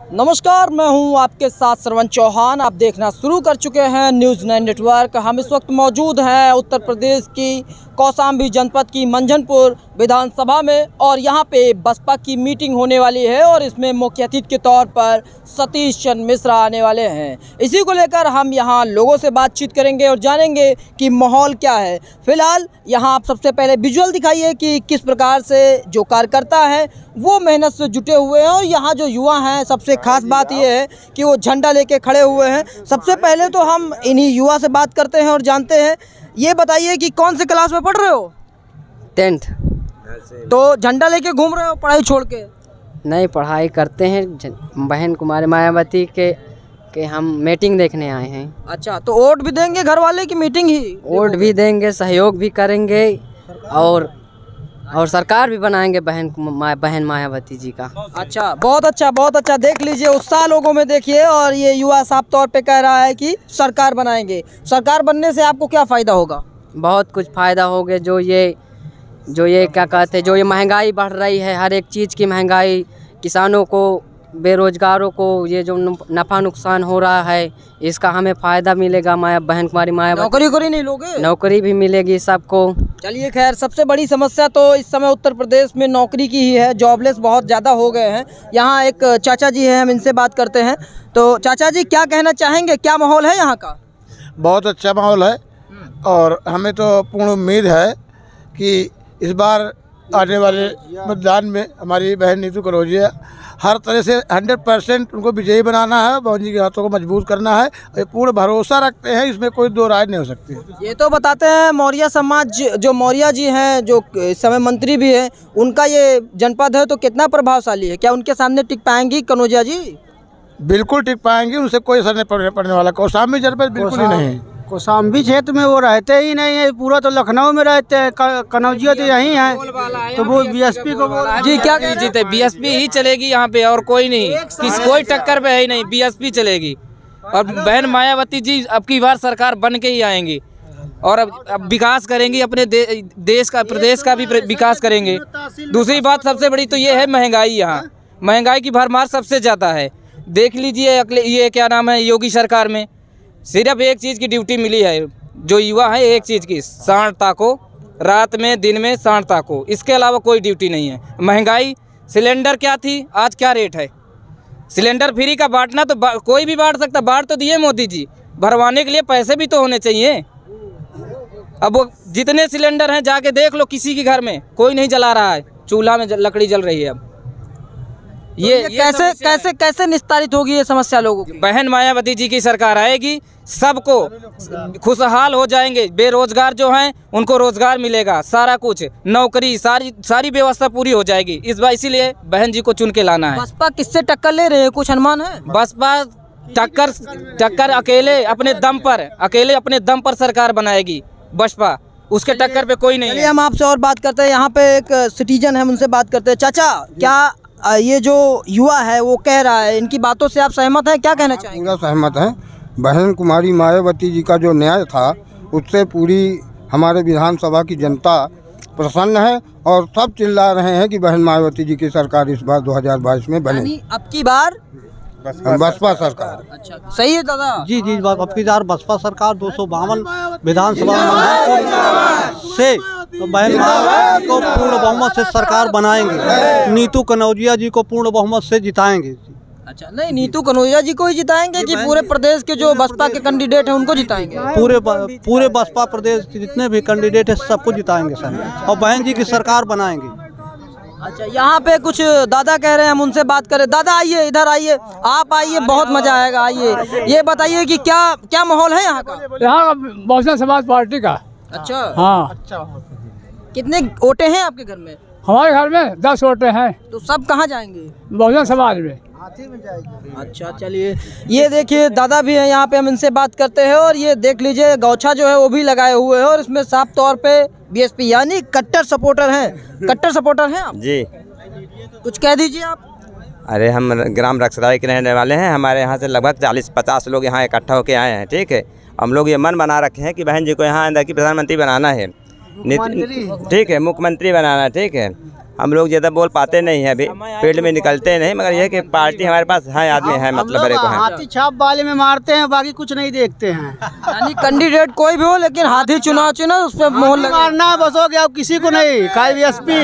नमस्कार, मैं हूं आपके साथ श्रवण चौहान। आप देखना शुरू कर चुके हैं न्यूज़ 9 नेटवर्क। हम इस वक्त मौजूद हैं उत्तर प्रदेश की कौशाम्बी जनपद की मंझनपुर विधानसभा में और यहां पे बसपा की मीटिंग होने वाली है और इसमें मुख्य अतिथि के तौर पर सतीश चंद्र मिश्रा आने वाले हैं। इसी को लेकर हम यहां लोगों से बातचीत करेंगे और जानेंगे कि माहौल क्या है। फिलहाल यहां आप सबसे पहले विजुअल दिखाइए कि किस प्रकार से जो कार्यकर्ता है वो मेहनत से जुटे हुए हैं और यहाँ जो युवा हैं सबसे खास बात ये है कि वो झंडा लेके खड़े हुए हैं। सबसे पहले तो हम इन्हीं युवा से बात करते हैं और जानते हैं। ये बताइए कि कौन से क्लास में पढ़ रहे हो? 10th। तो झंडा लेके घूम रहे हो पढ़ाई छोड़ के? नहीं, पढ़ाई करते हैं। बहन कुमारी मायावती के हम मीटिंग देखने आए हैं। अच्छा, तो वोट भी देंगे घर वाले की मीटिंग ही? वोट भी देंगे, सहयोग भी करेंगे और सरकार भी बनाएंगे बहन मायावती जी का। अच्छा, बहुत अच्छा, बहुत अच्छा। देख लीजिए उत्साह लोगों में देखिए और ये युवा साफ तौर पे कह रहा है कि सरकार बनाएंगे। सरकार बनने से आपको क्या फ़ायदा होगा? बहुत कुछ फ़ायदा होगा। जो ये क्या कहते हैं, जो ये महंगाई बढ़ रही है, हर एक चीज़ की महंगाई, किसानों को, बेरोजगारों को ये जो नफ़ा नुकसान हो रहा है इसका हमें फ़ायदा मिलेगा। बहन कुमारी मायावती नौकरी नहीं लोगे? नौकरी भी मिलेगी सबको। चलिए खैर, सबसे बड़ी समस्या तो इस समय उत्तर प्रदेश में नौकरी की ही है। जॉबलेस बहुत ज़्यादा हो गए हैं। यहाँ एक चाचा जी हैं, हम इनसे बात करते हैं। तो चाचा जी क्या कहना चाहेंगे, क्या माहौल है यहाँ का? बहुत अच्छा माहौल है और हमें तो पूर्ण उम्मीद है कि इस बार आने वाले मतदान में हमारी बहन नीतू कनौजिया हर तरह से 100% उनको विजयी बनाना है, बहन जी के हाथों को मजबूत करना है। ये पूर्ण भरोसा रखते हैं, इसमें कोई दो राय नहीं हो सकती। ये तो बताते हैं मौर्य समाज, जो मौर्य जी हैं, जो इस समय मंत्री भी हैं, उनका ये जनपद है तो कितना प्रभावशाली है? क्या उनके सामने टिक पाएंगी कनौजिया जी? बिल्कुल टिक पाएंगी, उनसे कोई असर नहीं पड़ने वाला। कौशाम्बी जनपद बिल्कुल ही नहीं। कौशाम्बी क्षेत्र में वो रहते ही नहीं है, पूरा तो लखनऊ में रहते हैं। कनौजिया तो यहीं है, तो वो बीएसपी को जी क्या जीते? बीएसपी ही चलेगी यहाँ पे और कोई नहीं, कोई टक्कर पे है ही नहीं, बीएसपी चलेगी। और बहन मायावती जी अब की बार सरकार बन के ही आएंगी और अब विकास करेंगी, अपने देश का, प्रदेश का भी विकास करेंगे। दूसरी बात सबसे बड़ी तो ये है महंगाई। यहाँ महंगाई की भरमार सबसे ज़्यादा है। देख लीजिए ये क्या नाम है, योगी सरकार में सिर्फ एक चीज़ की ड्यूटी मिली है जो युवा है, एक चीज़ की, सांड ताको, रात में दिन में सांड ताको, इसके अलावा कोई ड्यूटी नहीं है। महंगाई, सिलेंडर क्या थी, आज क्या रेट है? सिलेंडर फ्री का बांटना तो कोई भी बांट सकता, बांट तो दिए मोदी जी, भरवाने के लिए पैसे भी तो होने चाहिए। अब वो जितने सिलेंडर हैं जाके देख लो, किसी के घर में कोई नहीं जला रहा है, चूल्हा में लकड़ी जल रही है। अब ये कैसे निस्तारित होगी ये समस्या लोगों की? बहन मायावती जी की सरकार आएगी, सबको खुशहाल हो जाएंगे। बेरोजगार जो हैं उनको रोजगार मिलेगा, सारा कुछ, नौकरी, सारी व्यवस्था पूरी हो जाएगी। इस बार इसीलिए बहन जी को चुन के लाना है। बसपा किससे टक्कर ले रहे हैं, कुछ अनुमान है? बसपा टक्कर अकेले अपने दम पर सरकार बनाएगी। बसपा, उसके टक्कर पे कोई नहीं है। हम आपसे और बात करते हैं। यहाँ पे एक सिटीजन है, उनसे बात करते हैं। चाचा, क्या ये जो युवा है वो कह रहा है, इनकी बातों से आप सहमत हैं? क्या कहना चाहेंगे? पूरा सहमत हैं। बहन कुमारी मायावती जी का जो न्याय था उससे पूरी हमारे विधानसभा की जनता प्रसन्न है और सब चिल्ला रहे हैं कि बहन मायावती जी की सरकार इस बार 2022 में बने। अब की बार बसपा सरकार। अच्छा, सही है दादा? जी अब की बार बसपा सरकार 252 विधानसभा से बहन मायावती को पूर्ण बहुमत से सरकार बनाएंगे। नीतू कनौजिया जी को पूर्ण बहुमत से जिताएंगे। अच्छा, नहीं, नीतू कनौजिया जी को ही जिताएंगे कि पूरे प्रदेश के जो बसपा के कैंडिडेट हैं उनको जिताएंगे? पूरे बसपा प्रदेश के जितने भी कैंडिडेट हैं सबको जिताएंगे सर, और बहन जी की सरकार बनाएंगे। अच्छा, यहाँ पे कुछ दादा कह रहे हैं, हम उनसे बात करें। दादा आइए, इधर आइए, आप आइए, बहुत मजा आएगा। आइए, ये बताइए कि क्या माहौल है यहाँ का? यहाँ बहुजन समाज पार्टी का। अच्छा, हाँ। अच्छा, कितने वोटे हैं आपके घर में? हमारे घर में 10 वोटे हैं। तो सब कहाँ जाएंगे? बहुजन समाज में। अच्छा, चलिए, ये देखिए दादा भी हैं यहाँ पे, हम इनसे बात करते हैं। और ये देख लीजिए गौछा जो है वो भी लगाए हुए हैं और इसमें साफ तौर पे बीएसपी यानी कट्टर सपोर्टर हैं। कट्टर सपोर्टर हैं आप जी? कुछ कह दीजिए आप। अरे हम ग्राम रक्सराय के रहने वाले हैं। हमारे यहाँ से लगभग 40-50 लोग यहाँ इकट्ठा होकर आए हैं। ठीक है, हम लोग ये मन बना रखे हैं कि बहन जी को यहाँ अंदर की प्रधानमंत्री बनाना है, ठीक है, मुख्यमंत्री बनाना, ठीक है। हम लोग ज़्यादा बोल पाते नहीं हैं, अभी फील्ड में निकलते नहीं, मगर यह कि पार्टी हमारे पास है, आदमी है, मतलब बड़े को है। हाथी छाप वाले में मारते हैं, बाकी कुछ नहीं देखते हैं। यानी कैंडिडेट कोई भी हो, लेकिन हाथी चुनाव उस पर मोहर मारना है बस, हो गया। अब किसी को नहीं, खाली एसपी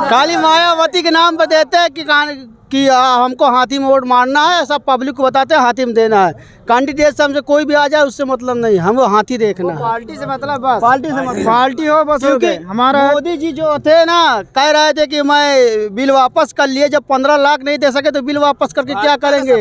खाली मायावती के नाम पर देते हैं कि हमको हाथी में वोट मारना है, सब पब्लिक को बताते हैं हाथी में देना है। कैंडिडेट से हमसे कोई भी आ जाए उससे मतलब नहीं, हमको हाथी देखना है। पार्टी से मतलब बस, पार्टी से मतलब पार्टी हो बस। क्योंकि हमारा मोदी जी जो थे ना, कह रहे थे कि मैं बिल वापस कर लिए, जब 15 लाख नहीं दे सके तो बिल वापस करके क्या करेंगे।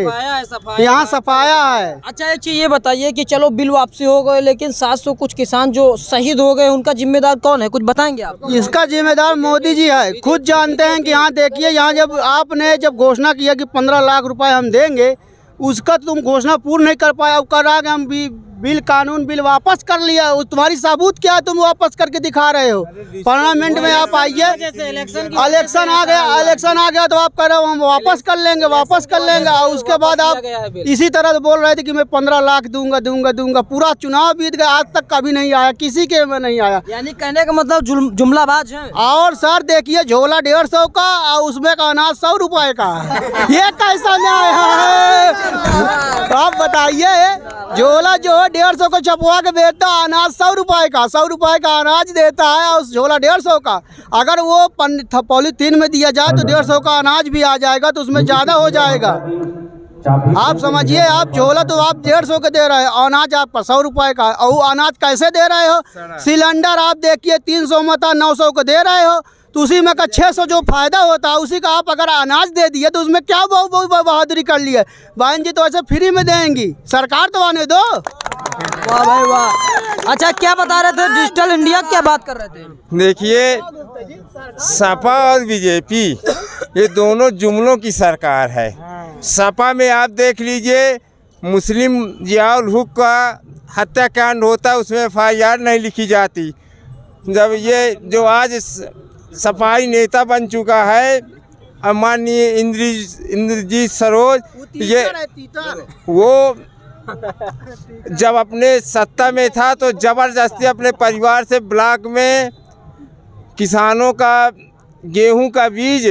यहाँ सफाया है। अच्छा, एक चीज ये बताइए कि चलो बिल वापसी हो गए, लेकिन 700 कुछ किसान जो शहीद हो गए, उनका जिम्मेदार कौन है, कुछ बताएंगे आप? इसका जिम्मेदार मोदी जी है, खुद जानते हैं कि यहाँ देखिए, यहाँ जब आपने घोषणा किया कि 15 लाख रुपए हम देंगे, उसका तुम घोषणा पूर्ण नहीं कर पाया। कर आगे हम बिल वापस कर लिया, तुम्हारी सबूत क्या है, तुम वापस करके दिखा रहे हो। पार्लियामेंट में आप आइए, इलेक्शन आ गया तो आप कह रहे हो हम वापस कर लेंगे और उसके बाद आप इसी तरह बोल रहे थे कि मैं 15 लाख दूंगा। पूरा चुनाव बीत गया, आज तक कभी नहीं आया, किसी के में नहीं आया। यानी कहने का मतलब जुमलाबाज है। और सर देखिए, झोला 150 का और उसमें का अनाज 100 रुपए का, ये कैसा न्याय है? आप बताइए, झोला जो 150 को छपवा के बेचता, अनाज 100 रुपए का, 100 रुपए का अनाज देता है और झोला 150 का। अगर वो पॉलीथीन में दिया जाए तो 150 का अनाज भी आ जाएगा, तो उसमें ज़्यादा हो जाएगा। आप समझिए, आप झोला तो आप 150 के दे रहे हो, अनाज आपका 100 रुपए का, और वो अनाज कैसे दे रहे हो? सिलेंडर आप देखिए 300 मत 900 को दे रहे हो, तो उसी में का 600 जो फायदा होता है उसी का आप अगर अनाज दे दिए तो उसमें क्या बहुत बहादुरी कर ली है। बहन जी तो ऐसे फ्री में देंगी, सरकार तो आने दो। वाह भाई वाह। अच्छा, क्या बता रहे थे, डिजिटल इंडिया क्या बात कर रहे थे? देखिए, सपा और बीजेपी ये दोनों जुमलों की सरकार है। सपा में आप देख लीजिए, मुस्लिम जियाउल हुक का हत्याकांड होता है, उसमें FIR नहीं लिखी जाती। जब ये जो आज सफाई नेता बन चुका है माननीय इंद्रजीत सरोज, ये वो जब अपने सत्ता में था तो ज़बरदस्ती अपने परिवार से ब्लॉक में किसानों का गेहूं का बीज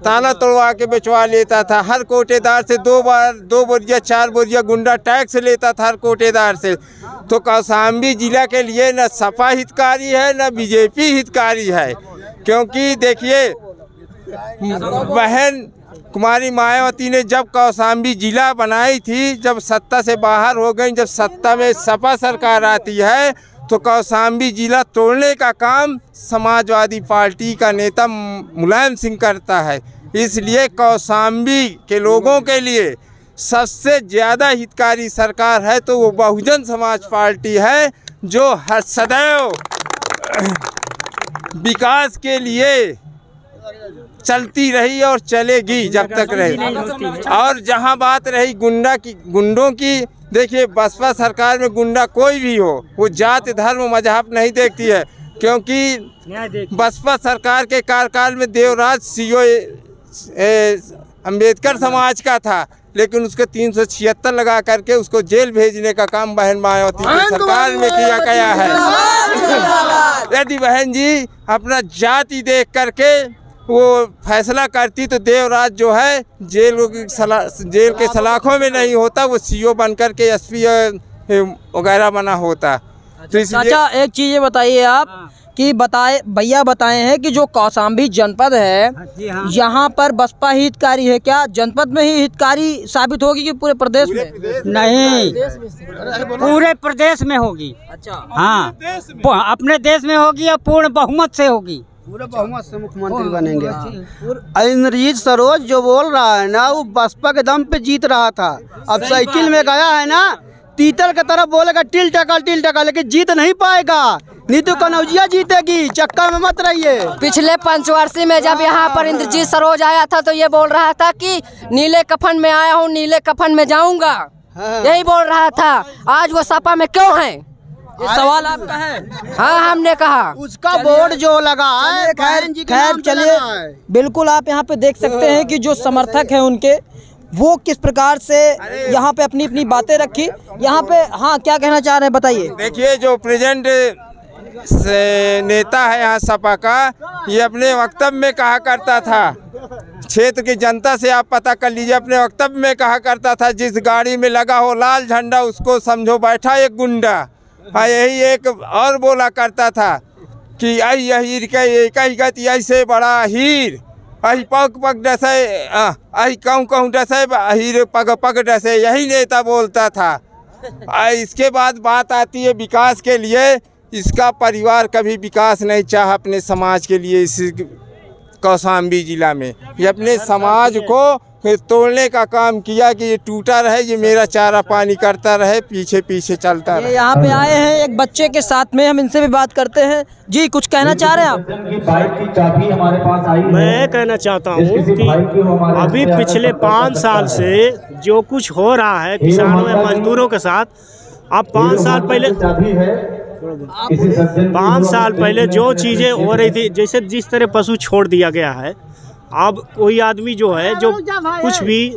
ताला तोड़वा के बेचवा लेता था। हर कोटेदार से 2 बोरिया 4 बोरिया गुंडा टैक्स लेता था हर कोटेदार से। तो कौशाम्बी जिला के लिए न सपा हितकारी है न बीजेपी हितकारी है, क्योंकि देखिए, बहन कुमारी मायावती ने जब कौशाम्बी जिला बनाई थी, जब सत्ता से बाहर हो गई, जब सत्ता में सपा सरकार आती है तो कौशाम्बी जिला तोड़ने का काम समाजवादी पार्टी का नेता मुलायम सिंह करता है। इसलिए कौशाम्बी के लोगों के लिए सबसे ज़्यादा हितकारी सरकार है तो वो बहुजन समाज पार्टी है, जो हर सदैव विकास के लिए चलती रही और चलेगी जब तक रही। और जहां बात रही गुंडों की, देखिए, बसपा सरकार में गुंडा कोई भी हो, वो जात धर्म मजहब नहीं देखती है, क्योंकि बसपा सरकार के कार्यकाल में देवराज सीओ अंबेडकर समाज का था, लेकिन उसको 376 लगा करके उसको जेल भेजने का काम बहन मायावती की सरकार में किया गया है। यदि बहन जी अपना जाति देख करके वो फैसला करती तो देवराज जो है जेल के सलाखों में नहीं होता, वो CO बन करके SP वगैरह बना होता। तो इसलिए अच्छा, एक चीज़ ये बताइए आप कि भैया बताए हैं कि जो कौशाम्बी जनपद है, यहाँ पर बसपा ही हितकारी है, क्या जनपद में ही हितकारी साबित होगी कि पूरे प्रदेश में? नहीं, पूरे प्रदेश में होगी। अच्छा, हाँ, अपने देश में होगी या पूर्ण बहुमत से होगी? पूरे बहुमत से मुख्यमंत्री बनेंगे। इंद्रजीत सरोज जो बोल रहा है ना, वो बसपा के दम पे जीत रहा था। अब साइकिल में गया है ना, तीतर की तरफ बोलेगा टिल टका, लेकिन जीत नहीं पाएगा। नीतू कनौजिया जीतेगी, चक्कर में मत रहिए। पिछले पंचवर्षीय में जब यहाँ पर इंद्रजीत सरोज आया था तो ये बोल रहा था कि नीले कफन में आया हूँ, नीले कफन में जाऊंगा, यही बोल रहा था। आज वो सपा में क्यों है? ये सवाल आपका है? हाँ, हमने कहा उसका बोर्ड जो लगा है। खैर चलिए, बिल्कुल आप यहाँ पे देख सकते हैं कि जो समर्थक हैं उनके, वो किस प्रकार से यहाँ पे अपनी अपनी बातें रखी। यहाँ पे हाँ, क्या कहना चाह रहे हैं बताइए। देखिए, जो प्रेजेंट नेता है यहाँ सपा का, ये अपने वक्तव्य में कहा करता था, क्षेत्र की जनता से आप पता कर लीजिए, अपने वक्तव्य में कहा करता था जिस गाड़ी में लगा हो लाल झंडा उसको समझो बैठा एक गुंडा। हाँ, यही एक और बोला करता था कि आई हीर के एक गति ऐसे बड़ा हीर, आई पग पग डसे, आई कहूँ कहूँ डसे, हीर पग पग डसे, यही नेता बोलता था। इसके बाद बात आती है विकास के लिए। इसका परिवार कभी विकास नहीं चाहा अपने समाज के लिए। इस कौशाम्बी जिला में ये अपने समाज को तोड़ने का काम किया कि ये टूटा रहे, ये मेरा चारा पानी करता रहे, पीछे पीछे चलता रहे। यहाँ पे आए हैं एक बच्चे के साथ में, हम इनसे भी बात करते हैं। जी, कुछ कहना चाह रहे हैं आप? मैं कहना चाहता हूँ कि अभी पिछले 5 साल से जो कुछ हो रहा है किसानों या मजदूरों के साथ, अब 5 साल पहले जो चीज़ें हो रही थी, जैसे जिस तरह पशु छोड़ दिया गया है, अब कोई आदमी जो है जो कुछ भी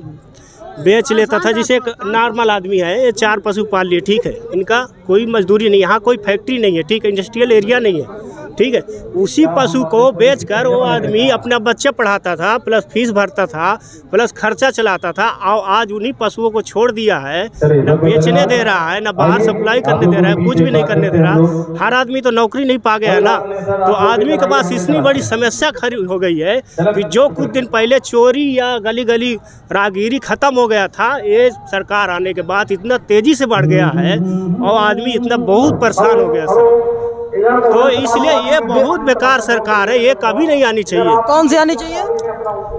बेच लेता था, जैसे एक नॉर्मल आदमी है, ये 4 पशु पाल लिए, ठीक है, इनका कोई मजदूरी नहीं, यहाँ कोई फैक्ट्री नहीं है, ठीक है, इंडस्ट्रियल एरिया नहीं है, ठीक है, उसी पशु को बेचकर वो आदमी अपना बच्चे पढ़ाता था, प्लस फीस भरता था, प्लस खर्चा चलाता था। और आज उन्हीं पशुओं को छोड़ दिया है, न बेचने दे रहा है, न बाहर सप्लाई करने दे रहा है, कुछ भी नहीं करने दे रहा। हर आदमी तो नौकरी नहीं पा गया है ना, तो आदमी के पास इतनी बड़ी समस्या खड़ी हो गई है कि जो कुछ दिन पहले चोरी या गली गली राहगीरी खत्म हो गया था, ये सरकार आने के बाद इतना तेजी से बढ़ गया है और आदमी इतना बहुत परेशान हो गया सर। तो इसलिए ये बहुत बेकार सरकार है, ये कभी नहीं आनी चाहिए। कौन सी आनी चाहिए?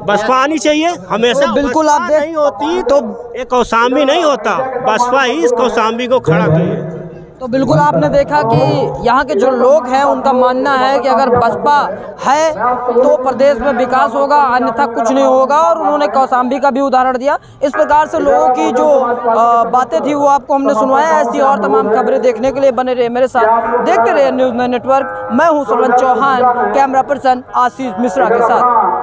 बसपा आनी चाहिए हमेशा। तो बिल्कुल आप नहीं होती तो ये कौशाम्बी नहीं होता, बसपा ही इस कौशाम्बी को खड़ा किए। तो बिल्कुल आपने देखा कि यहाँ के जो लोग हैं उनका मानना है कि अगर बसपा है तो प्रदेश में विकास होगा, अन्यथा कुछ नहीं होगा। और उन्होंने कौशाम्बी का भी उदाहरण दिया। इस प्रकार से लोगों की जो बातें थी वो आपको हमने सुनवाया। ऐसी और तमाम खबरें देखने के लिए बने रहे मेरे साथ, देखते रहे न्यूज़ 9 नेटवर्क। मैं हूँ सरवन चौहान, कैमरा पर्सन आशीष मिश्रा के साथ।